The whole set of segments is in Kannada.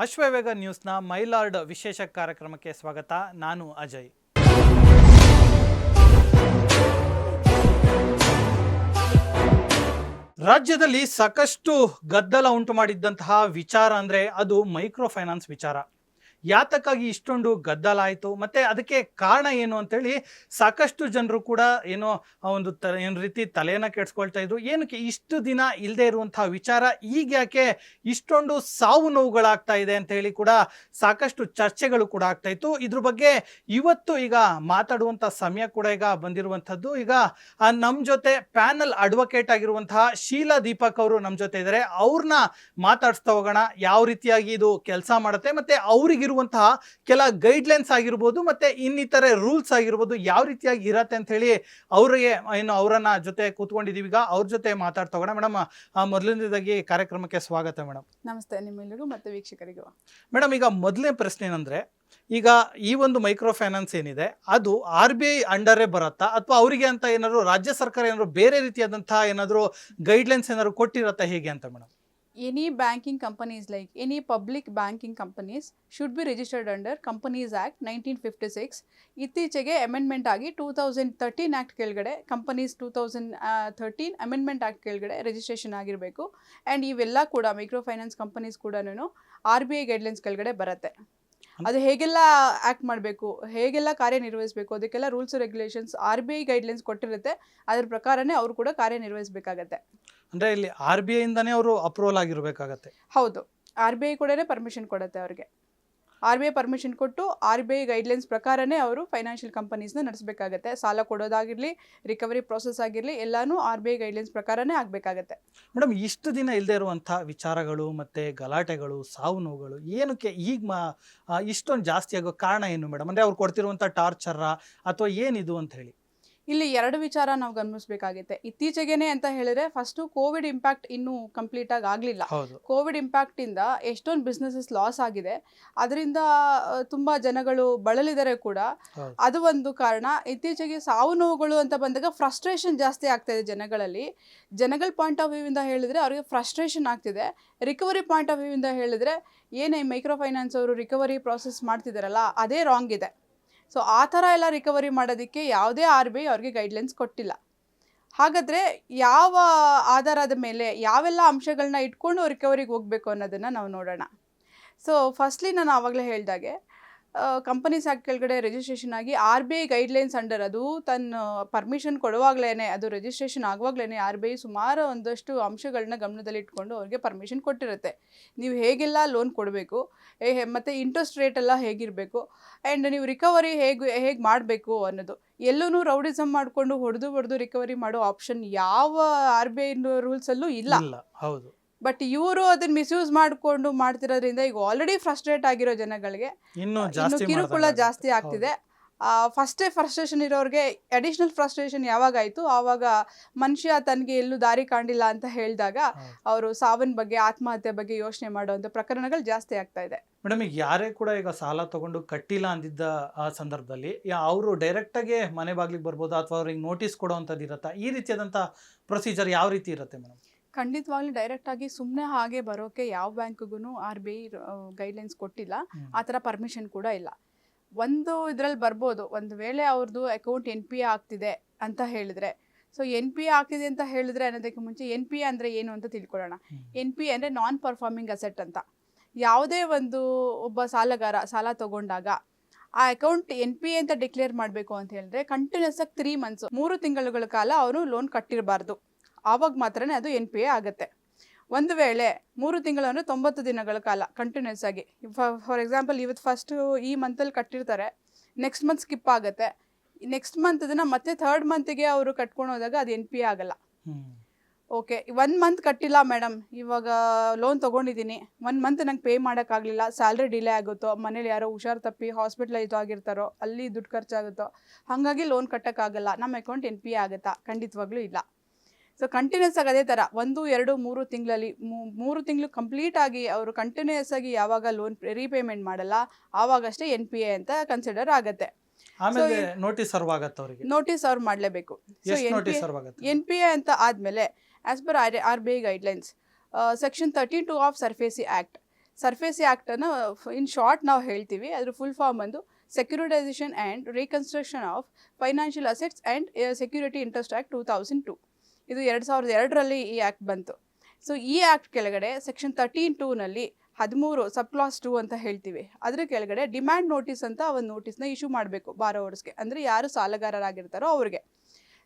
ಅಶ್ವವೇಗ ನ್ಯೂಸ್ನ ಮೈಲಾರ್ಡ್ ವಿಶೇಷ ಕಾರ್ಯಕ್ರಮಕ್ಕೆ ಸ್ವಾಗತ. ನಾನು ಅಜಯ್. ರಾಜ್ಯದಲ್ಲಿ ಸಾಕಷ್ಟು ಗದ್ದಲ ಉಂಟು ಮಾಡಿದ್ದಂತಹ ವಿಚಾರ ಅಂದರೆ ಅದು ಮೈಕ್ರೋ ಫೈನಾನ್ಸ್ ವಿಚಾರ. ಯಾತಕ್ಕಾಗಿ ಇಷ್ಟೊಂದು ಗದ್ದಲ ಆಯಿತು ಮತ್ತು ಅದಕ್ಕೆ ಕಾರಣ ಏನು ಅಂತೇಳಿ ಸಾಕಷ್ಟು ಜನರು ಕೂಡ ಏನೋ ಒಂದು ಏನು ರೀತಿ ತಲೆಯನ್ನು ಕೆಡಿಸ್ಕೊಳ್ತಾ ಇದ್ರು. ಏನಕ್ಕೆ ಇಷ್ಟು ದಿನ ಇಲ್ಲದೆ ಇರುವಂಥ ವಿಚಾರ ಈಗ ಯಾಕೆ ಇಷ್ಟೊಂದು ಸಾವು ನೋವುಗಳಾಗ್ತಾ ಇದೆ ಅಂತ ಹೇಳಿ ಕೂಡ ಸಾಕಷ್ಟು ಚರ್ಚೆಗಳು ಕೂಡ ಆಗ್ತಾ ಇತ್ತು. ಇದ್ರ ಬಗ್ಗೆ ಇವತ್ತು ಈಗ ಮಾತಾಡುವಂಥ ಸಮಯ ಕೂಡ ಈಗ ಬಂದಿರುವಂಥದ್ದು. ಈಗ ನಮ್ಮ ಜೊತೆ ಪ್ಯಾನಲ್ ಅಡ್ವೊಕೇಟ್ ಆಗಿರುವಂತಹ ಶೀಲಾ ದೀಪಕ್ ಅವರು ನಮ್ಮ ಜೊತೆ ಇದ್ದಾರೆ. ಅವ್ರನ್ನ ಮಾತಾಡಿಸ್ತಾ ಹೋಗೋಣ. ಯಾವ ರೀತಿಯಾಗಿ ಇದು ಕೆಲಸ ಮಾಡುತ್ತೆ ಮತ್ತು ಅವ್ರಿಗಿರುವಂತಹ ಕೆಲ ಗೈಡ್ಲೈನ್ಸ್ ಆಗಿರ್ಬೋದು ಮತ್ತು ಇನ್ನಿತರೆ ರೂಲ್ಸ್ ಆಗಿರ್ಬೋದು ಯಾವ ರೀತಿಯಾಗಿ ಇರತ್ತೆ ಅಂತ ಹೇಳಿ ಅವರಿಗೆ ಅವರನ್ನ ಜೊತೆ ಕೂತ್ಕೊಂಡಿದ್ದೀವಿ. ಈಗ ಅವ್ರ ಜೊತೆ ಮಾತಾಡ್ತಾ ಹೋಗೋಣ. ಮೇಡಮ್, ಮೊದಲನೇದಾಗಿ ಕಾರ್ಯಕ್ರಮಕ್ಕೆ ಸ್ವಾಗತ ಮೇಡಮ್. ನಮಸ್ತೆ ನಿಮ್ಮೆಲ್ಲರಿಗೂ ಮತ್ತು ವೀಕ್ಷಕರಿಗೂ. ಮೇಡಮ್, ಈಗ ಮೊದಲನೇ ಪ್ರಶ್ನೆ ಏನಂದ್ರೆ, ಈಗ ಈ ಒಂದು ಮೈಕ್ರೋ ಫೈನಾನ್ಸ್ ಏನಿದೆ ಅದು RBI ಅಂಡರೇ ಬರುತ್ತಾ ಅಥವಾ ಅವರಿಗೆ ಅಂತ ಏನಾದ್ರು ರಾಜ್ಯ ಸರ್ಕಾರ ಏನಾದ್ರು ಬೇರೆ ರೀತಿಯಾದಂತಹ ಏನಾದ್ರು ಗೈಡ್ಲೈನ್ಸ್ ಏನಾದ್ರು ಕೊಟ್ಟಿರತ್ತಾ, ಹೇಗೆ ಅಂತ madam? Any banking companies, like any public banking companies, should be registered under Companies Act 1956. ಇತ್ತೀಚೆಗೆ ಅಮೆಂಡ್ಮೆಂಟ್ ಆಗಿ 2013 ಆ್ಯಕ್ಟ್ ಕೆಳಗಡೆ ಕಂಪನೀಸ್ 2013 ಅಮೆಂಡ್ಮೆಂಟ್ ಆ್ಯಕ್ಟ್ ಕೆಳಗಡೆ ರಿಜಿಸ್ಟ್ರೇಷನ್ ಆಗಿರಬೇಕು. ಆ್ಯಂಡ್ ಇವೆಲ್ಲ ಕೂಡ ಮೈಕ್ರೋ ಫೈನಾನ್ಸ್ ಕಂಪನೀಸ್ ಕೂಡ RBI ಗೈಡ್ಲೈನ್ಸ್ ಕೆಳಗಡೆ ಬರುತ್ತೆ. ಅದು ಹೇಗೆಲ್ಲ ಆ್ಯಕ್ಟ್ ಮಾಡಬೇಕು, ಹೇಗೆಲ್ಲ ಕಾರ್ಯನಿರ್ವಹಿಸಬೇಕು, ಅದಕ್ಕೆಲ್ಲ ರೂಲ್ಸ್ ರೆಗ್ಯುಲೇಷನ್ಸ್ RBI ಗೈಡ್ಲೈನ್ಸ್ ಕೊಟ್ಟಿರುತ್ತೆ. ಅದ್ರ ಪ್ರಕಾರನೇ ಅವರು ಕೂಡ ಕಾರ್ಯನಿರ್ವಹಿಸಬೇಕಾಗತ್ತೆ. ಅಂದರೆ ಇಲ್ಲಿ RBI ಇಂದನೇ ಅವರು ಅಪ್ರೂವಲ್ ಆಗಿರಬೇಕಾಗತ್ತೆ. ಹೌದು, RBI ಕೂಡ ಪರ್ಮಿಷನ್ ಕೊಡುತ್ತೆ ಅವ್ರಿಗೆ. RBI ಪರ್ಮಿಷನ್ ಕೊಟ್ಟು RBI ಗೈಡ್ಲೈನ್ಸ್ ಪ್ರಕಾರನೇ ಅವರು ಫೈನಾನ್ಷಿಯಲ್ ಕಂಪನೀಸ್ನ ನಡೆಸಬೇಕಾಗತ್ತೆ. ಸಾಲ ಕೊಡೋದಾಗಿರಲಿ, ರಿಕವರಿ ಪ್ರೋಸೆಸ್ ಆಗಿರಲಿ, ಎಲ್ಲನೂ RBI ಗೈಡ್ಲೈನ್ಸ್ ಪ್ರಕಾರನೇ ಆಗಬೇಕಾಗತ್ತೆ. ಮೇಡಮ್, ಇಷ್ಟು ದಿನ ಇಲ್ಲದೆ ಇರುವಂಥ ವಿಚಾರಗಳು ಮತ್ತು ಗಲಾಟೆಗಳು, ಸಾವು ನೋವುಗಳು ಏನಕ್ಕೆ ಈಗ ಇಷ್ಟೊಂದು ಜಾಸ್ತಿ ಆಗೋ ಕಾರಣ ಏನು ಮೇಡಮ್? ಅಂದರೆ ಅವ್ರು ಕೊಡ್ತಿರುವಂಥ ಟಾರ್ಚರ ಅಥವಾ ಏನಿದು ಅಂತ ಹೇಳಿ? ಇಲ್ಲಿ ಎರಡು ವಿಚಾರ ನಾವು ಗಮನಿಸಬೇಕಾಗುತ್ತೆ. ಇತ್ತೀಚೆಗೇನೆ ಅಂತ ಹೇಳಿದ್ರೆ, ಫಸ್ಟು ಕೋವಿಡ್ ಇಂಪ್ಯಾಕ್ಟ್ ಇನ್ನೂ ಕಂಪ್ಲೀಟಾಗಿ ಆಗಲಿಲ್ಲ. ಕೋವಿಡ್ ಇಂಪ್ಯಾಕ್ಟಿಂದ ಎಷ್ಟೊಂದು ಬಿಸ್ನೆಸಸ್ ಲಾಸ್ ಆಗಿದೆ. ಅದರಿಂದ ತುಂಬ ಜನಗಳು ಬಳಲಿದರೆ ಕೂಡ ಅದು ಒಂದು ಕಾರಣ. ಇತ್ತೀಚೆಗೆ ಸಾವು ನೋವುಗಳು ಅಂತ ಬಂದಾಗ ಫ್ರಸ್ಟ್ರೇಷನ್ ಜಾಸ್ತಿ ಆಗ್ತಾ ಇದೆ ಜನಗಳಲ್ಲಿ. ಜನಗಳ ಪಾಯಿಂಟ್ ಆಫ್ ವ್ಯೂವಿಂದ ಹೇಳಿದ್ರೆ ಅವರಿಗೆ ಫ್ರಸ್ಟ್ರೇಷನ್ ಆಗ್ತಿದೆ. ರಿಕವರಿ ಪಾಯಿಂಟ್ ಆಫ್ ವ್ಯೂವಿಂದ ಹೇಳಿದ್ರೆ, ಏನೇ ಮೈಕ್ರೋ ಫೈನಾನ್ಸ್ ಅವರು ರಿಕವರಿ ಪ್ರಾಸೆಸ್ ಮಾಡ್ತಿದ್ದಾರಲ್ಲ ಅದೇ ರಾಂಗ್ ಇದೆ. ಸೊ ಆ ಥರ ಎಲ್ಲ ರಿಕವರಿ ಮಾಡೋದಕ್ಕೆ ಯಾವುದೇ RBI ಅವ್ರಿಗೆ ಗೈಡ್ಲೈನ್ಸ್ ಕೊಟ್ಟಿಲ್ಲ. ಹಾಗಾದರೆ ಯಾವ ಆಧಾರದ ಮೇಲೆ ಯಾವೆಲ್ಲ ಅಂಶಗಳನ್ನ ಇಟ್ಕೊಂಡು ರಿಕವರಿಗೆ ಹೋಗಬೇಕು ಅನ್ನೋದನ್ನು ನಾವು ನೋಡೋಣ. ಸೊ ಫಸ್ಟ್ಲಿ ನಾನು ಆವಾಗಲೇ ಹೇಳಿದಾಗೆ, ಕಂಪನೀಸ್ ಆ್ಯಕ್ಟ್ ಕೆಳಗಡೆ ರಿಜಿಸ್ಟ್ರೇಷನ್ ಆಗಿ RBI ಗೈಡ್ಲೈನ್ಸ್ ಅಂಡರ್ ಅದು ತನ್ನ ಪರ್ಮಿಷನ್ ಕೊಡುವಾಗಲೇ, ಅದು ರಿಜಿಸ್ಟ್ರೇಷನ್ ಆಗುವಾಗಲೇ RBI ಸುಮಾರು ಒಂದಷ್ಟು ಅಂಶಗಳನ್ನ ಗಮನದಲ್ಲಿ ಇಟ್ಕೊಂಡು ಅವ್ರಿಗೆ ಪರ್ಮಿಷನ್ ಕೊಟ್ಟಿರುತ್ತೆ. ನೀವು ಹೇಗೆಲ್ಲ ಲೋನ್ ಕೊಡಬೇಕು, ಮತ್ತು ಇಂಟ್ರೆಸ್ಟ್ ರೇಟ್ ಎಲ್ಲ ಹೇಗಿರಬೇಕು, ಆ್ಯಂಡ್ ನೀವು ರಿಕವರಿ ಹೇಗೆ ಮಾಡಬೇಕು ಅನ್ನೋದು. ಎಲ್ಲೂ ರೌಡಿಸಮ್ ಮಾಡಿಕೊಂಡು ಹೊಡೆದು ರಿಕವರಿ ಮಾಡೋ ಆಪ್ಷನ್ ಯಾವ RBI ರೂಲ್ಸಲ್ಲೂ ಇಲ್ಲ. ಹೌದು. ಬಟ್ ಇವರು ಅದನ್ನ ಮಿಸ್ಯೂಸ್ ಮಾಡಿಕೊಂಡು ಮಾಡ್ತಿರೋದ್ರಿಂದ ಈಗ ಆಲ್ರೆಡಿ ಫ್ರಸ್ಟ್ರೇಟ್ ಆಗಿರೋ ಜನಗಳಿಗೆ ಇನ್ನು ಕಿರುಕುಳ ಜಾಸ್ತಿ ಆಗ್ತಿದೆ. ಫಸ್ಟೇ ಫ್ರಸ್ಟ್ರೇಷನ್ ಇರೋರಿಗೆ ಅಡಿಷ್ನಲ್ ಫ್ರಸ್ಟ್ರೇಷನ್ ಯಾವಾಗ ಆಯಿತು, ಆವಾಗ ಮನುಷ್ಯ ತನಗೆ ಎಲ್ಲೂ ದಾರಿ ಕಾಣಿಲ್ಲ ಅಂತ ಹೇಳಿದಾಗ ಅವರು ಸಾವಿನ ಬಗ್ಗೆ, ಆತ್ಮಹತ್ಯೆ ಬಗ್ಗೆ ಯೋಚನೆ ಮಾಡುವಂಥ ಪ್ರಕರಣಗಳು ಜಾಸ್ತಿ ಆಗ್ತಾ ಇದೆ. ಮೇಡಮ್, ಈಗ ಯಾರೇ ಕೂಡ ಈಗ ಸಾಲ ತಗೊಂಡು ಕಟ್ಟಿಲ್ಲ ಅಂದಿದ್ದ ಆ ಸಂದರ್ಭದಲ್ಲಿ ಅವರು ಡೈರೆಕ್ಟಾಗಿ ಮನೆ ಬಾಗಿಲಿಗೆ ಬರ್ಬೋದು ಅಥವಾ ಅವ್ರಿಗೆ ನೋಟಿಸ್ ಕೊಡೋವಂಥದ್ದು ಇರುತ್ತಾ? ಈ ರೀತಿಯಾದಂಥ ಪ್ರೊಸೀಜರ್ ಯಾವ ರೀತಿ ಇರುತ್ತೆ ಮೇಡಮ್? ಖಂಡಿತವಾಗ್ಲೂ ಡೈರೆಕ್ಟಾಗಿ ಸುಮ್ಮನೆ ಹಾಗೆ ಬರೋಕ್ಕೆ ಯಾವ ಬ್ಯಾಂಕ್ಗೂ RBI ಗೈಡ್ಲೈನ್ಸ್ ಕೊಟ್ಟಿಲ್ಲ. ಆ ಥರ ಪರ್ಮಿಷನ್ ಕೂಡ ಇಲ್ಲ. ಒಂದು ಇದರಲ್ಲಿ ಬರ್ಬೋದು, ಒಂದು ವೇಳೆ ಅವ್ರದ್ದು ಅಕೌಂಟ್ NPA ಆಗ್ತಿದೆ ಅಂತ ಹೇಳಿದ್ರೆ. ಸೊ NPA ಆಗ್ತಿದೆ ಅಂತ ಹೇಳಿದ್ರೆ ಅನ್ನೋದಕ್ಕೆ ಮುಂಚೆ NPA ಅಂದರೆ ಏನು ಅಂತ ತಿಳ್ಕೊಳ್ಳೋಣ. NPA ಅಂದರೆ ನಾನ್ ಪರ್ಫಾರ್ಮಿಂಗ್ ಅಸೆಟ್ ಅಂತ. ಯಾವುದೇ ಒಂದು ಒಬ್ಬ ಸಾಲಗಾರ ಸಾಲ ತಗೊಂಡಾಗ ಆ ಅಕೌಂಟ್ NPA ಅಂತ ಡಿಕ್ಲೇರ್ ಮಾಡಬೇಕು ಅಂತ ಹೇಳಿದ್ರೆ ಕಂಟಿನ್ಯೂಸ್ ಆಗಿ 3 months 3 ತಿಂಗಳುಗಳ ಕಾಲ ಅವನು ಲೋನ್ ಕಟ್ಟಿರಬಾರ್ದು. ಆವಾಗ ಮಾತ್ರನೇ ಅದು NPA ಆಗುತ್ತೆ. ಒಂದು ವೇಳೆ 3 ತಿಂಗಳು ಅಂದರೆ 90 ದಿನಗಳ ಕಾಲ ಕಂಟಿನ್ಯೂಸ್ ಆಗಿ, ಫಾರ್ ಎಕ್ಸಾಂಪಲ್ ಇವತ್ತು ಫಸ್ಟು ಈ ಮಂತಲ್ಲಿ ಕಟ್ಟಿರ್ತಾರೆ, ನೆಕ್ಸ್ಟ್ ಮಂತ್ ಸ್ಕಿಪ್ ಆಗುತ್ತೆ, ನೆಕ್ಸ್ಟ್ ಮಂತ್ ಅದನ್ನು ಮತ್ತೆ 3rd ಮಂತಿಗೆ ಅವರು ಕಟ್ಕೊಂಡು ಹೋದಾಗ ಅದು NPA ಆಗಲ್ಲ. ಓಕೆ, 1 ಮಂತ್ ಕಟ್ಟಿಲ್ಲ ಮೇಡಮ್, ಇವಾಗ ಲೋನ್ ತೊಗೊಂಡಿದ್ದೀನಿ, 1 ಮಂತ್ ನಂಗೆ ಪೇ ಮಾಡೋಕ್ಕಾಗಲಿಲ್ಲ, ಸ್ಯಾಲ್ರಿ ಡಿಲೇ ಆಗುತ್ತೋ, ಮನೇಲಿ ಯಾರೋ ಹುಷಾರು ತಪ್ಪಿ ಹಾಸ್ಪಿಟ್ಲೈಸ್ ಆಗಿರ್ತಾರೋ, ಅಲ್ಲಿ ದುಡ್ಡು ಖರ್ಚಾಗುತ್ತೋ, ಹಾಗಾಗಿ ಲೋನ್ ಕಟ್ಟೋಕ್ಕಾಗಲ್ಲ, ನಮ್ಮ ಅಕೌಂಟ್ NPA ಆಗುತ್ತಾ? ಖಂಡಿತವಾಗ್ಲೂ ಇಲ್ಲ. ಸೊ ಕಂಟಿನ್ಯೂಸ್ ಆಗಿ ಅದೇ ಥರ 1, 2, 3 ತಿಂಗಳಲ್ಲಿ 3 ತಿಂಗಳು ಕಂಪ್ಲೀಟ್ ಆಗಿ ಅವರು ಕಂಟಿನ್ಯೂಸ್ ಆಗಿ ಯಾವಾಗ ಲೋನ್ ರೀಪೇಮೆಂಟ್ ಮಾಡಲ್ಲ ಆವಾಗಷ್ಟೇ NPA ಅಂತ ಕನ್ಸಿಡರ್ ಆಗುತ್ತೆ. ನೋಟಿಸ್ ಅವ್ರು ಮಾಡಲೇಬೇಕು. ಸೊ NPA ಅಂತ ಆದಮೇಲೆ as per RBI guidelines section 32 of SARFAESI act, SARFAESI ಆ್ಯಕ್ಟನ್ನು ಇನ್ ಶಾರ್ಟ್ ನಾವು ಹೇಳ್ತೀವಿ. ಅದ್ರ ಫುಲ್ ಫಾರ್ಮ್ ಬಂದು securitisation and reconstruction of financial assets and security interest act 2002. ಇದು 2002ರಲ್ಲಿ ಈ ಆ್ಯಕ್ಟ್ ಬಂತು. ಸೊ ಈ ಆ್ಯಕ್ಟ್ ಕೆಳಗಡೆ ಸೆಕ್ಷನ್ 13(2)ನಲ್ಲಿ 13 ಸಬ್ ಕ್ಲಾಸ್ 2 ಅಂತ ಹೇಳ್ತೀವಿ. ಅದ್ರ ಕೆಳಗಡೆ ಡಿಮ್ಯಾಂಡ್ ನೋಟಿಸ್ ಅಂತ ಒಂದು ನೋಟಿಸ್ನ ಇಶ್ಯೂ ಮಾಡಬೇಕು ಬಾರೋವರ್ಸ್ಗೆ, ಅಂದರೆ ಯಾರು ಸಾಲಗಾರರಾಗಿರ್ತಾರೋ ಅವ್ರಿಗೆ.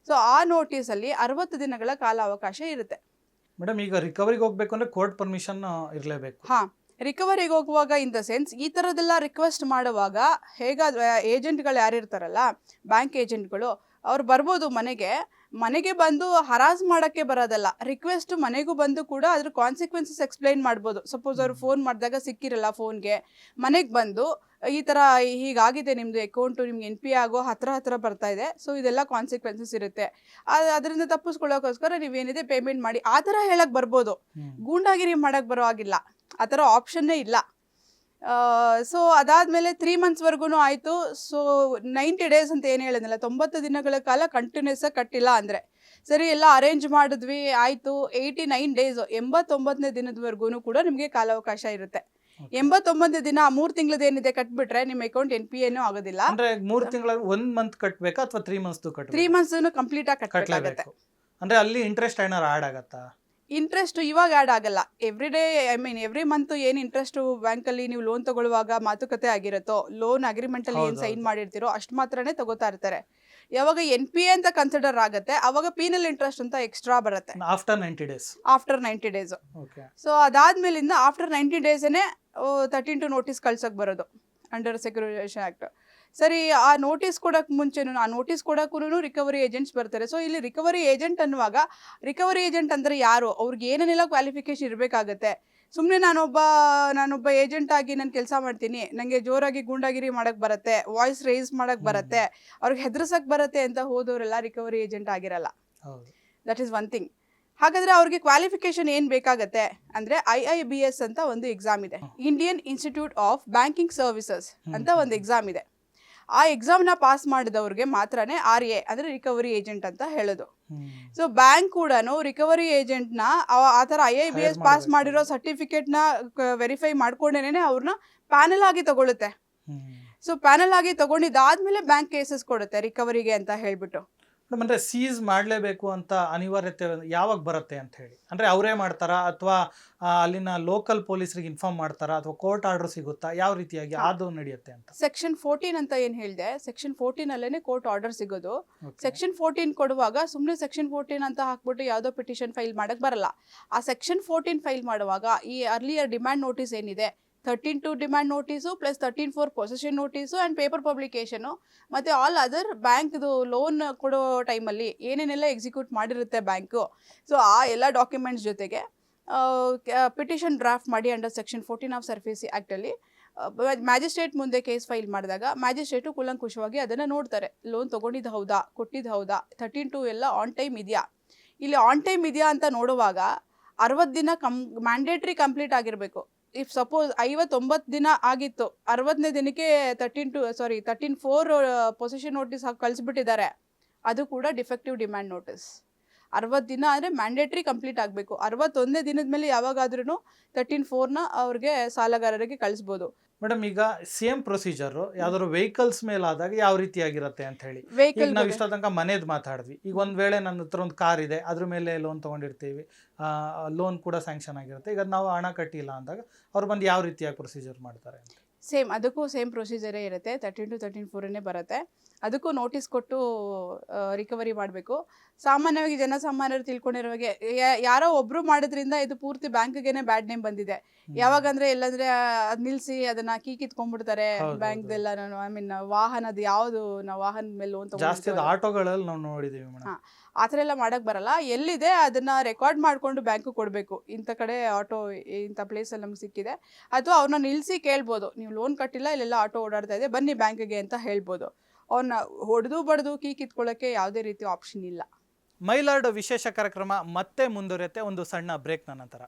ಸೊ ಆ ನೋಟಿಸಲ್ಲಿ 60 ದಿನಗಳ ಕಾಲಾವಕಾಶ ಇರುತ್ತೆ. ಮೇಡಮ್, ಈಗ ರಿಕವರಿಗೆ ಹೋಗ್ಬೇಕು ಅಂದ್ರೆ ಕೋರ್ಟ್ ಪರ್ಮಿಷನ್ ಇರಲೇಬೇಕು. ಹಾಂ, ರಿಕವರಿಗೆ ಹೋಗುವಾಗ ಇನ್ ದ ಸೆನ್ಸ್ ಈ ಥರದ್ದೆಲ್ಲ ರಿಕ್ವೆಸ್ಟ್ ಮಾಡುವಾಗ ಹೇಗಾದ್ರೆ ಏಜೆಂಟ್ಗಳು ಯಾರಿರ್ತಾರಲ್ಲ, ಬ್ಯಾಂಕ್ ಏಜೆಂಟ್ಗಳು, ಅವ್ರು ಬರ್ಬೋದು ಮನೆಗೆ ಬಂದು ಹರಾಜು ಮಾಡೋಕ್ಕೆ ಬರೋದಲ್ಲ, ರಿಕ್ವೆಸ್ಟ್ ಮನೆಗೂ ಬಂದು ಕೂಡ ಅದ್ರ ಕಾನ್ಸಿಕ್ವೆನ್ಸಸ್ ಎಕ್ಸ್ಪ್ಲೈನ್ ಮಾಡ್ಬೋದು. ಸಪೋಸ್ ಅವ್ರು ಫೋನ್ ಮಾಡಿದಾಗ ಸಿಕ್ಕಿರಲ್ಲ ಫೋನ್ಗೆ, ಮನೆಗೆ ಬಂದು ಈ ಥರ ಹೀಗಾಗಿದೆ ನಿಮ್ಮದು ಅಕೌಂಟು, ನಿಮ್ಗೆ NPA ಆಗೋ ಹತ್ರ ಬರ್ತಾ ಇದೆ, ಸೊ ಇದೆಲ್ಲ ಕಾನ್ಸಿಕ್ವೆನ್ಸಸ್ ಇರುತ್ತೆ, ಅದರಿಂದ ತಪ್ಪಿಸ್ಕೊಳ್ಳೋಕ್ಕೋಸ್ಕರ ನೀವೇನಿದೆ ಪೇಮೆಂಟ್ ಮಾಡಿ, ಆ ಥರ ಹೇಳಕ್ಕೆ ಬರ್ಬೋದು. ಗೂಂಡಾಗಿರಿ ಮಾಡೋಕ್ಕೆ ಬರೋ ಆಗಿಲ್ಲ, ಆ ಥರ ಆಪ್ಷನ್ನೇ ಇಲ್ಲ. ಸೊ ಅದಾದಮೇಲೆ 3 ಮಂತ್ಸ್ವರೆಗೂ ಆಯಿತು. ಸೊ 90 ಡೇಸ್ ಅಂತ ಏನು ಹೇಳಿದ್ನಲ್ಲ, 90 ದಿನಗಳ ಕಾಲ ಕಂಟಿನ್ಯೂಸ್ ಆಗಿ ಕಟ್ಟಿಲ್ಲ ಅಂದರೆ ಸರಿ, ಎಲ್ಲ ಅರೇಂಜ್ ಮಾಡಿದ್ವಿ ಆಯಿತು. 89 ಡೇಸ್ 89ನೇ ದಿನದವರೆಗೂ ಕೂಡ ನಿಮಗೆ ಕಾಲಾವಕಾಶ ಇರುತ್ತೆ. 89 ದಿನ 3 ತಿಂಗಳದ್ದು ಏನಿದೆ ಕಟ್ಬಿಟ್ರೆ ನಿಮ್ಮ ಅಕೌಂಟ್ NPA ಆಗೋದಿಲ್ಲ. ಅಂದ್ರೆ 3 ತಿಂಗಳ 1 ಮಂತ್ ಕಟ್ಟಬೇಕಾ ಅಥವಾ 3 ಮಂತ್ಸ್ ಕಟ್ಟಬೇಕು? 3 ಮಂತ್ಸ್ ಕಂಪ್ಲೀಟ್ ಆಗಿ ಕಟ್ಟಬೇಕಾಗುತ್ತೆ. ಅಂದ್ರೆ ಅಲ್ಲಿ ಇಂಟ್ರೆಸ್ಟ್ ಏನಾರು ಆಡ್ ಆಗತ್ತಾ? ಇಂಟ್ರೆಸ್ಟ್ ಇವಾಗ ಆ್ಯಡ್ ಆಗಲ್ಲ. ಎವ್ರಿ ಮಂತ್ ಏನು ಇಂಟ್ರೆಸ್ಟ್ ಬ್ಯಾಂಕಲ್ಲಿ ನೀವು ಲೋನ್ ತಗೊಳ್ಳುವಾಗ ಮಾತುಕತೆ ಆಗಿರುತ್ತೋ, ಲೋನ್ ಅಗ್ರಿಮೆಂಟಲ್ಲಿ ಏನು ಸೈನ್ ಮಾಡಿರ್ತೀರೋ ಅಷ್ಟು ಮಾತ್ರನೇ ತಗೋತಾ ಇರ್ತಾರೆ. ಯಾವಾಗ NPA ಅಂತ ಕನ್ಸಿಡರ್ ಆಗುತ್ತೆ ಅವಾಗ ಪೀನಲ್ ಇಂಟ್ರೆಸ್ಟ್ ಅಂತ ಎಕ್ಸ್ಟ್ರಾ ಬರುತ್ತೆ after 90 days. After 90 days. So ಅದಾದ್ಮೇಲಿಂದ ಆಫ್ಟರ್ 90 ಡೇಸೇ 13(2) ನೋಟಿಸ್ ಕಳ್ಸೋಕೆ ಬರೋದು ಅಂಡರ್ ಸೆಕ್ಯುರಿಟೈಸೇಷನ್ ಆ್ಯಕ್ಟ್. ಸರಿ, ಆ ನೋಟಿಸ್ ಕೊಡೋಕೆ ಮುಂಚೆನೂ ಆ ನೋಟಿಸ್ ಕೊಡೋಕ್ಕೂ ರಿಕವರಿ ಏಜೆಂಟ್ಸ್ ಬರ್ತಾರೆ. ಸೊ ಇಲ್ಲಿ ರಿಕವರಿ ಏಜೆಂಟ್ ಅನ್ನುವಾಗ ರಿಕವರಿ ಏಜೆಂಟ್ ಅಂದರೆ ಯಾರು, ಅವ್ರಿಗೆ ಏನೇನೆಲ್ಲ ಕ್ವಾಲಿಫಿಕೇಶನ್ ಇರಬೇಕಾಗತ್ತೆ. ಸುಮ್ಮನೆ ನಾನೊಬ್ಬ ಏಜೆಂಟ್ ಆಗಿ ನಾನು ಕೆಲಸ ಮಾಡ್ತೀನಿ, ನನಗೆ ಜೋರಾಗಿ ಗೂಂಡಾಗಿರಿ ಮಾಡೋಕ್ಕೆ ಬರುತ್ತೆ, ವಾಯ್ಸ್ ರೈಸ್ ಮಾಡೋಕ್ಕೆ ಬರುತ್ತೆ, ಅವ್ರಿಗೆ ಹೆದರ್ಸಕ್ಕೆ ಬರುತ್ತೆ ಅಂತ ಹೋದವರೆಲ್ಲ ರಿಕವರಿ ಏಜೆಂಟ್ ಆಗಿರಲ್ಲ. That is one thing. ಹಾಗಾದರೆ ಅವ್ರಿಗೆ ಕ್ವಾಲಿಫಿಕೇಶನ್ ಏನು ಬೇಕಾಗತ್ತೆ ಅಂದರೆ IIBS ಅಂತ ಒಂದು ಎಕ್ಸಾಮ್ ಇದೆ, Indian institute of banking services ಅಂತ ಒಂದು ಎಕ್ಸಾಮ್ ಇದೆ. ಆ ಎಕ್ಸಾಮ್ನ ಪಾಸ್ ಮಾಡಿದವ್ರಿಗೆ ಮಾತ್ರನೇ RA ಅಂದರೆ ರಿಕವರಿ ಏಜೆಂಟ್ ಅಂತ ಹೇಳೋದು. ಸೊ ಬ್ಯಾಂಕ್ ಕೂಡ ರಿಕವರಿ ಏಜೆಂಟ್ನ ಆ ಥರ IIBS ಪಾಸ್ ಮಾಡಿರೋ ಸರ್ಟಿಫಿಕೇಟ್ನ ವೆರಿಫೈ ಮಾಡ್ಕೊಂಡೇನೆ ಅವ್ರನ್ನ ಪ್ಯಾನಲ್ ಆಗಿ ತಗೊಳುತ್ತೆ. ಸೊ ಪ್ಯಾನಲ್ ಆಗಿ ತಗೊಂಡಿದ್ದಾದ್ಮೇಲೆ ಬ್ಯಾಂಕ್ ಕೇಸಸ್ ಕೊಡುತ್ತೆ ರಿಕವರಿಗೆ ಅಂತ ಹೇಳ್ಬಿಟ್ಟು. ಅಂದ್ರೆ ಸೀಸ್ ಮಾಡಲೇಬೇಕು ಅಂತ ಅನಿವಾರ್ಯತೆ ಯಾವಾಗ ಬರುತ್ತೆ ಅಂತ ಹೇಳಿ, ಅಂದ್ರೆ ಅವರೇ ಮಾಡ್ತಾರಾ ಅಥವಾ ಅಲ್ಲಿನ ಲೋಕಲ್ ಪೊಲೀಸರಿಗೆ ಇನ್ಫಾರ್ಮ್ ಮಾಡ್ತಾರಾ ಅಥವಾ ಕೋರ್ಟ್ ಆರ್ಡರ್ ಸಿಗುತ್ತಾ, ಯಾವ ರೀತಿಯಾಗಿ ಅದು ನಡೆಯುತ್ತೆ ಅಂತ? ಸೆಕ್ಷನ್ 14 ಅಂತ ಏನು ಹೇಳಿದೆ, ಸೆಕ್ಷನ್ 14 ಅಲ್ಲೇನೆ ಕೋರ್ಟ್ ಆರ್ಡರ್ ಸಿಗೋದು. ಸೆಕ್ಷನ್ 14 ಕೊಡುವಾಗ ಸುಮ್ಮನೆ ಸೆಕ್ಷನ್ 14 ಅಂತ ಹಾಕ್ಬಿಟ್ಟು ಯಾವುದೋ ಪಿಟಿಷನ್ ಫೈಲ್ ಮಾಡಕ್ ಬರಲ್ಲ. ಆ ಸೆಕ್ಷನ್ 14 ಫೈಲ್ ಮಾಡುವಾಗ ಈ ಅರ್ಲಿಯರ್ ಡಿಮ್ಯಾಂಡ್ ನೋಟಿಸ್ ಏನಿದೆ, 13(2) demand notice plus 13(4) possession notice and paper publication ಮತ್ತು ಆಲ್ ಅದರ್ ಬ್ಯಾಂಕ್ದು ಲೋನ್ ಕೊಡೋ ಟೈಮಲ್ಲಿ ಏನೇನೆಲ್ಲ ಎಕ್ಸಿಕ್ಯೂಟ್ ಮಾಡಿರುತ್ತೆ ಬ್ಯಾಂಕು, ಸೊ ಆ ಎಲ್ಲ ಡಾಕ್ಯುಮೆಂಟ್ಸ್ ಜೊತೆಗೆ ಪಿಟಿಷನ್ ಡ್ರಾಫ್ಟ್ ಮಾಡಿ ಅಂಡರ್ ಸೆಕ್ಷನ್ 14 ಆಫ್ ಸರ್ಫೇಸಿ ಆ್ಯಕ್ಟಲ್ಲಿ ಮ್ಯಾಜಿಸ್ಟ್ರೇಟ್ ಮುಂದೆ ಕೇಸ್ ಫೈಲ್ ಮಾಡಿದಾಗ ಮ್ಯಾಜಿಸ್ಟ್ರೇಟು ಕೂಲಂಕುಷವಾಗಿ ಅದನ್ನು ನೋಡ್ತಾರೆ. ಲೋನ್ ತೊಗೊಂಡಿದ್ದು ಹೌದಾ, ಕೊಟ್ಟಿದ್ದು ಹೌದಾ, 13(2) ಎಲ್ಲ ಆನ್ ಟೈಮ್ ಇದೆಯಾ. ಇಲ್ಲಿ ಆನ್ ಟೈಮ್ ಇದೆಯಾ ಅಂತ ನೋಡುವಾಗ 60 ದಿನ ಮ್ಯಾಂಡೇಟ್ರಿ ಕಂಪ್ಲೀಟ್ ಆಗಿರಬೇಕು. ಇಫ್ ಸಪೋಸ್ 59 ದಿನ ಆಗಿತ್ತು, 60ನೇ ದಿನಕ್ಕೆ 13(4) ಪೊಸೆಷನ್ ನೋಟಿಸ್ ಕಳಿಸ್ಬಿಟ್ಟಿದ್ದಾರೆ, ಅದು ಕೂಡ ಡಿಫೆಕ್ಟಿವ್ ಡಿಮ್ಯಾಂಡ್ ನೋಟಿಸ್. 60 ದಿನ ಅಂದರೆ ಮ್ಯಾಂಡೇಟ್ರಿ ಕಂಪ್ಲೀಟ್ ಆಗಬೇಕು. 61ನೇ ದಿನದ ಮೇಲೆ ಯಾವಾಗಾದ್ರೂ 13(4)ನ ಅವ್ರಿಗೆ ಸಾಲಗಾರರಿಗೆ ಕಳಿಸ್ಬೋದು. ಮೇಡಮ್, ಈಗ ಸೇಮ್ ಪ್ರೊಸೀಜರ್ ಯಾವ್ದಾದ್ರು ವೆಹಿಕಲ್ಸ್ ಮೇಲೆ ಆದಾಗ ಯಾವ ರೀತಿಯಾಗಿರುತ್ತೆ ಅಂತ ಹೇಳಿ, ವೆಹಿಕಲ್ ನಾವು ಇಷ್ಟ ತನಕ ಮನೇದು ಮಾತಾಡಿದ್ವಿ. ಈಗ ಒಂದ್ ವೇಳೆ ನನ್ನ ಹತ್ರ ಒಂದು ಕಾರ್ ಇದೆ, ಅದ್ರ ಮೇಲೆ ಲೋನ್ ತಗೊಂಡಿರ್ತೀವಿ, ಲೋನ್ ಕೂಡ ಸ್ಯಾಂಕ್ಷನ್ ಆಗಿರುತ್ತೆ, ಈಗ ನಾವು ಹಣ ಕಟ್ಟಿಲ್ಲ ಅಂದಾಗ ಅವ್ರು ಬಂದು ಯಾವ ರೀತಿಯಾಗಿ ಪ್ರೊಸೀಜರ್ ಮಾಡ್ತಾರೆ ಅಂತ? ಸೇಮ್ ಅದಕ್ಕೂ ಸೇಮ್ ಪ್ರೊಸೀಜರೇ ಇರುತ್ತೆ. 13(2) 13(4) ಬರುತ್ತೆ. ಅದಕ್ಕೂ ನೋಟಿಸ್ ಕೊಟ್ಟು ರಿಕವರಿ ಮಾಡಬೇಕು. ಸಾಮಾನ್ಯವಾಗಿ ಜನಸಾಮಾನ್ಯರು ತಿಳ್ಕೊಂಡಿರುವಾಗೆ ಯಾರೋ ಒಬ್ರು ಮಾಡೋದ್ರಿಂದ ಇದು ಪೂರ್ತಿ ಬ್ಯಾಂಕ್ಗೇನೆ ಬ್ಯಾಡ್ ನೇಮ್ ಬಂದಿದೆ. ಯಾವಾಗಂದ್ರೆ ಎಲ್ಲಂದ್ರೆ ಅದ್ ನಿಲ್ಸಿ ಅದನ್ನ ಕಿತ್ಕೊಂಡ್ಬಿಡ್ತಾರೆ ಬ್ಯಾಂಕ್ದೆಲ್ಲ. ವಾಹನದ ಯಾವ್ದು ನಾವು ವಾಹನದ ಮೇಲೆ ಲೋನ್ ಜಾಸ್ತಿ ಆಟೋಗಳಲ್ಲಿ ನಾವು ನೋಡಿದೀವಿ ಮೇಡಮ್. ಆ ಥರ ಎಲ್ಲ ಮಾಡಕ್ ಬರಲ್ಲ. ಎಲ್ಲಿದೆ ಅದನ್ನ ರೆಕಾರ್ಡ್ ಮಾಡ್ಕೊಂಡು ಬ್ಯಾಂಕು ಕೊಡಬೇಕು, ಇಂಥ ಕಡೆ ಆಟೋ ಇಂಥ ಪ್ಲೇಸಲ್ಲಿ ನಮ್ಗೆ ಸಿಕ್ಕಿದೆ, ಅಥವಾ ಅವ್ರನ್ನ ನಿಲ್ಸಿ ಕೇಳ್ಬೋದು, ನೀವು ಲೋನ್ ಕಟ್ಟಿಲ್ಲ, ಇಲ್ಲೆಲ್ಲ ಆಟೋ ಓಡಾಡ್ತಾ ಇದೆ, ಬನ್ನಿ ಬ್ಯಾಂಕ್ಗೆ ಅಂತ ಹೇಳ್ಬೋದು. ಅವ್ರನ್ನ ಹೊಡೆದು ಬಡ್ದು ಕಿತ್ಕೊಳ್ಳೋಕ್ಕೆ ಯಾವುದೇ ರೀತಿ ಆಪ್ಷನ್ ಇಲ್ಲ. ಮೈಲಾರ್ಡ್ ವಿಶೇಷ ಕಾರ್ಯಕ್ರಮ ಮತ್ತೆ ಮುಂದುವರಿಯುತ್ತೆ ಒಂದು ಸಣ್ಣ ಬ್ರೇಕ್ನ ನಂತರ.